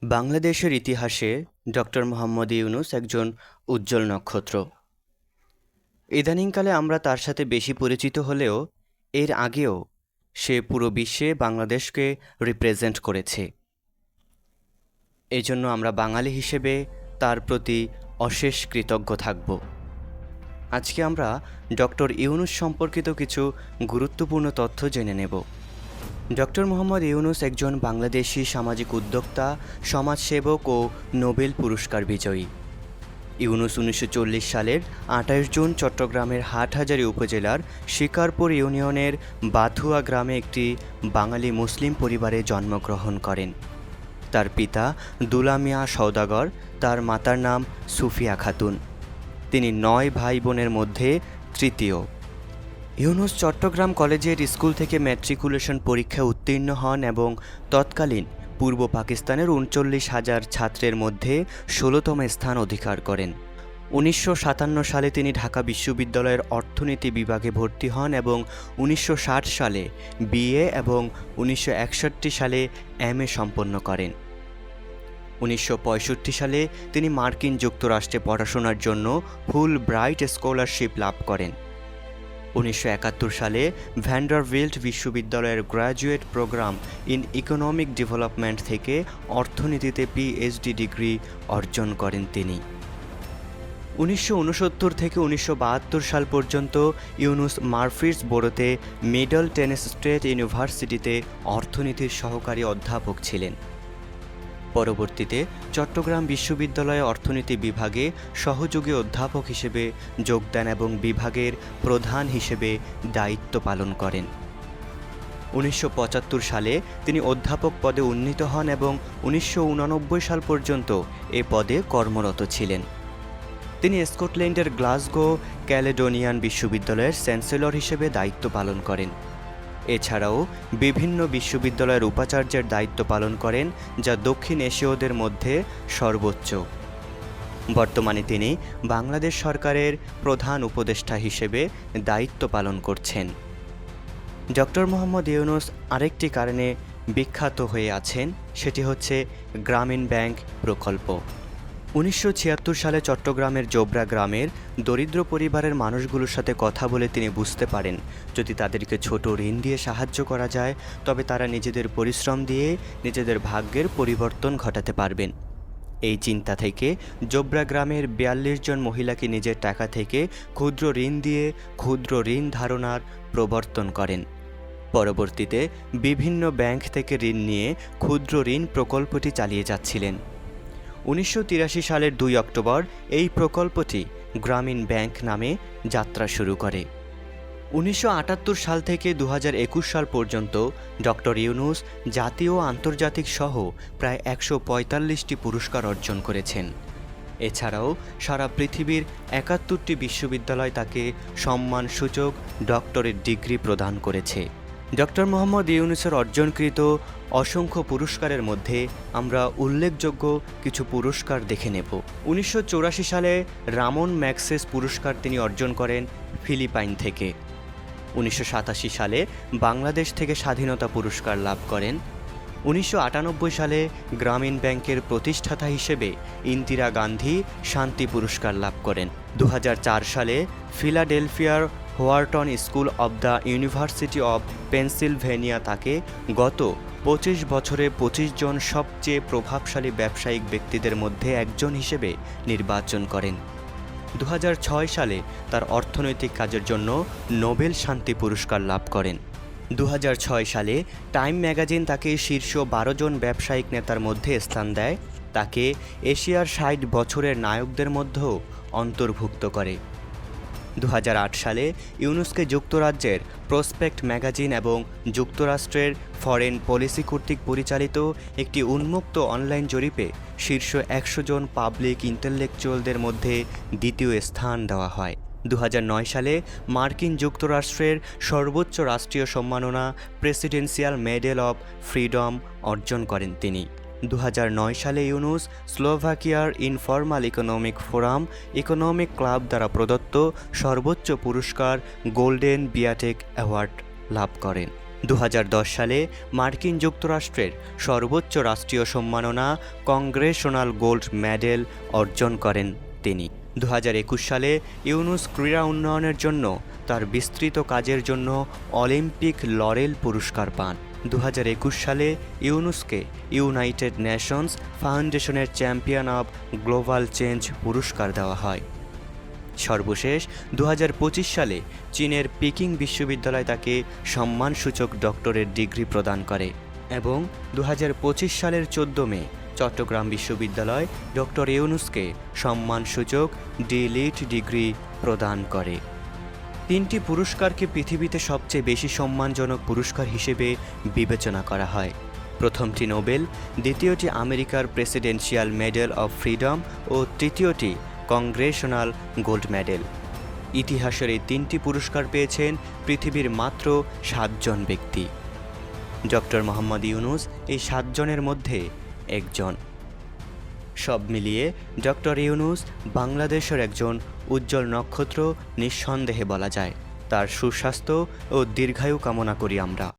বাংলাদেশের ইতিহাসে ডক্টর মোহাম্মদ ইউনূস একজন উজ্জ্বল নক্ষত্র। ইদানিংকালে আমরা তার সাথে বেশি পরিচিত হলেও এর আগেও সে পুরো বিশ্বে বাংলাদেশকে রিপ্রেজেন্ট করেছে। এজন্য আমরা বাঙালি হিসেবে তার প্রতি অশেষ কৃতজ্ঞ থাকব। আজকে আমরা ডক্টর ইউনূস সম্পর্কিত কিছু গুরুত্বপূর্ণ তথ্য জেনে নেব। ডক্টর মোহাম্মদ ইউনূস একজন বাংলাদেশি সামাজিক উদ্যোক্তা, সমাজসেবক ও নোবেল পুরস্কার বিজয়ী। ইউনূস 1940 সালের 28 জুন চট্টগ্রামের হাটহাজারী উপজেলার শিকারপুর ইউনিয়নের বাথুয়া গ্রামে একটি বাঙালি মুসলিম পরিবারে জন্মগ্রহণ করেন। তার পিতা দুলা মিয়া সওদাগর, তার মাতার নাম সুফিয়া খাতুন। তিনি 9 ভাই বোনের মধ্যে তৃতীয়। ইউনূস চট্টগ্রাম কলেজের স্কুল থেকে ম্যাট্রিকুলেশন পরীক্ষায় উত্তীর্ণ হন এবং তৎকালীন পূর্ব পাকিস্তানের 39,000 ছাত্রের মধ্যে 16তম স্থান অধিকার করেন। 1957 সালে তিনি ঢাকা বিশ্ববিদ্যালয়ের অর্থনীতি বিভাগে ভর্তি হন এবং 1960 সালে বিএ এবং 1961 সালে এমএ সম্পন্ন করেন। 1965 সালে তিনি মার্কিন যুক্তরাষ্ট্রে পড়াশোনার জন্য ফুল ব্রাইট স্কলারশিপ লাভ করেন। 1971 সালে ভ্যান্ডারবিল্ট বিশ্ববিদ্যালয়ের graduate programme in economic development থেকে অর্থনীতিতে পিএইচডি ডিগ্রি অর্জন করেন তিনি। 1969 থেকে 1972 সাল পর্যন্ত ইউনূস মার্ফিসবোরোতে মিডল টেনেসি স্টেট ইউনিভার্সিটিতে অর্থনীতির সহকারী অধ্যাপক ছিলেন। পরবর্তীতে চট্টগ্রাম বিশ্ববিদ্যালয়ে অর্থনীতি বিভাগে সহযোগী অধ্যাপক হিসেবে যোগ দেন এবং বিভাগের প্রধান হিসেবে দায়িত্ব পালন করেন। 1975 সালে তিনি অধ্যাপক পদে উন্নীত হন এবং 1989 সাল পর্যন্ত এ পদে কর্মরত ছিলেন। তিনি স্কটল্যান্ডের গ্লাসগো ক্যালেডোনিয়ান বিশ্ববিদ্যালয়ের চ্যান্সেলর হিসেবে দায়িত্ব পালন করেন। এছাড়াও বিভিন্ন বিশ্ববিদ্যালয়ের উপাচার্যের দায়িত্ব পালন করেন, যা দক্ষিণ এশীয়দের মধ্যে সর্বোচ্চ। বর্তমানে তিনি বাংলাদেশ সরকারের প্রধান উপদেষ্টা হিসেবে দায়িত্ব পালন করছেন। ডক্টর মোহাম্মদ ইউনূস আরেকটি কারণে বিখ্যাত হয়ে আছেন, সেটি হচ্ছে গ্রামীণ ব্যাংক প্রকল্প। 1976 সালে চট্টগ্রামের জোবরা গ্রামের দরিদ্র পরিবারের মানুষগুলোর সাথে কথা বলে তিনি বুঝতে পারেন, যদি তাদেরকে ছোট ঋণ দিয়ে সাহায্য করা যায় তবে তারা নিজেদের পরিশ্রম দিয়ে নিজেদের ভাগ্যের পরিবর্তন ঘটাতে পারবেন। এই চিন্তা থেকে জোবরা গ্রামের 42 জন মহিলাকে নিজের টাকা থেকে ক্ষুদ্র ঋণ দিয়ে ক্ষুদ্র ঋণ ধারণার প্রবর্তন করেন। পরবর্তীতে বিভিন্ন ব্যাংক থেকে ঋণ নিয়ে ক্ষুদ্র ঋণ প্রকল্পটি চালিয়ে যাচ্ছিলেন। 1983 সালের 2 অক্টোবর এই প্রকল্পটি গ্রামীণ ব্যাংক নামে যাত্রা শুরু করে। 1978 সাল থেকে 2021 সাল পর্যন্ত ডক্টর ইউনূস জাতীয় ও আন্তর্জাতিক সহ প্রায় 145টি পুরস্কার অর্জন করেছেন। এছাড়াও সারা পৃথিবীর 71টি বিশ্ববিদ্যালয় তাকে সম্মানসূচক ডক্টরেট ডিগ্রি প্রদান করেছে। ডক্টর মোহাম্মদ ইউনূসের অর্জনকৃত অসংখ্য পুরস্কারের মধ্যে আমরা উল্লেখযোগ্য কিছু পুরস্কার দেখে নেব। 1984 সালে রামন ম্যাগসেস পুরস্কার তিনি অর্জন করেন ফিলিপাইন থেকে। 1987 সালে বাংলাদেশ থেকে স্বাধীনতা পুরস্কার লাভ করেন। 1998 সালে গ্রামীণ ব্যাংকের প্রতিষ্ঠাতা হিসেবে ইন্দিরা গান্ধী শান্তি পুরস্কার লাভ করেন। 2004 সালে ফিলাডেলফিয়ার Wharton School of the University of Pennsylvania তাকে গত 25 বছরে 25 জন সবচেয়ে প্রভাবশালী ব্যবসায়িক ব্যক্তিদের মধ্যে একজন হিসেবে নির্বাচন করেন। 2006 সালে তার অর্থনৈতিক কাজের জন্য নোবেল শান্তি পুরস্কার লাভ করেন। 2006 সালে টাইম ম্যাগাজিন তাকে শীর্ষ 12 জন ব্যবসায়িক নেতার মধ্যে স্থান দেয়, তাকে এশিয়ার 60 বছরের নায়কদের মধ্যেও অন্তর্ভুক্ত করে। 2008 সালে ইউনূসকে যুক্তরাজ্যের প্রসপেক্ট ম্যাগাজিন এবং যুক্তরাষ্ট্রের ফরেন পলিসি কর্তৃক পরিচালিত একটি উন্মুক্ত অনলাইন জরিপে শীর্ষ 100 জন পাবলিক ইন্টেলেকচুয়ালদের মধ্যে দ্বিতীয় স্থান দেওয়া হয়। 2009 সালে মার্কিন যুক্তরাষ্ট্রের সর্বোচ্চ রাষ্ট্রীয় সম্মাননা প্রেসিডেন্সিয়াল মেডেল অব ফ্রিডম অর্জন করেন তিনি। 2009 সালে ইউনূস স্লোভাকিয়ার informal economic forum economic club দ্বারা প্রদত্ত সর্বোচ্চ পুরস্কার গোল্ডেন বিয়াটেক অ্যাওয়ার্ড লাভ করেন। 2010 সালে মার্কিন যুক্তরাষ্ট্রের সর্বোচ্চ রাষ্ট্রীয় সম্মাননা কংগ্রেশনাল গোল্ড মেডেল অর্জন করেন তিনি। 2021 সালে ইউনুস ক্রীড়া উন্নয়নের জন্য তার বিস্তৃত কাজের জন্য অলিম্পিক লরেল পুরস্কার পান। 2021 সালে ইউনুসকে ইউনাইটেড নেশনস ফাউন্ডেশনের চ্যাম্পিয়ন অব গ্লোবাল চেঞ্জ পুরস্কার দেওয়া হয়। সর্বশেষ 2025 সালে চীনের পিকিং বিশ্ববিদ্যালয় তাকে সম্মানসূচক ডক্টরেট ডিগ্রি প্রদান করে এবং 2025 সালের 14 মে চট্টগ্রাম বিশ্ববিদ্যালয় ডক্টর ইউনুসকে সম্মানসূচক ডি.লিট ডিগ্রি প্রদান করে। তিনটি পুরস্কারকে পৃথিবীতে সবচেয়ে বেশি সম্মানজনক পুরস্কার হিসেবে বিবেচনা করা হয়। প্রথমটি নোবেল, দ্বিতীয়টি আমেরিকার প্রেসিডেন্সিয়াল মেডেল অব ফ্রিডম ও তৃতীয়টি কংগ্রেশনাল গোল্ড মেডেল। ইতিহাসের এই তিনটি পুরস্কার পেয়েছেন পৃথিবীর মাত্র 7 জন ব্যক্তি। ডক্টর মোহাম্মদ ইউনুস এই 7 জনের মধ্যে একজন। সব মিলিয়ে ডক্টর ইউনুস বাংলাদেশের একজন উজ্জ্বল নক্ষত্র নিঃসন্দেহে বলা যায়। তার সুস্বাস্থ্য ও দীর্ঘায়ু কামনা করি আমরা।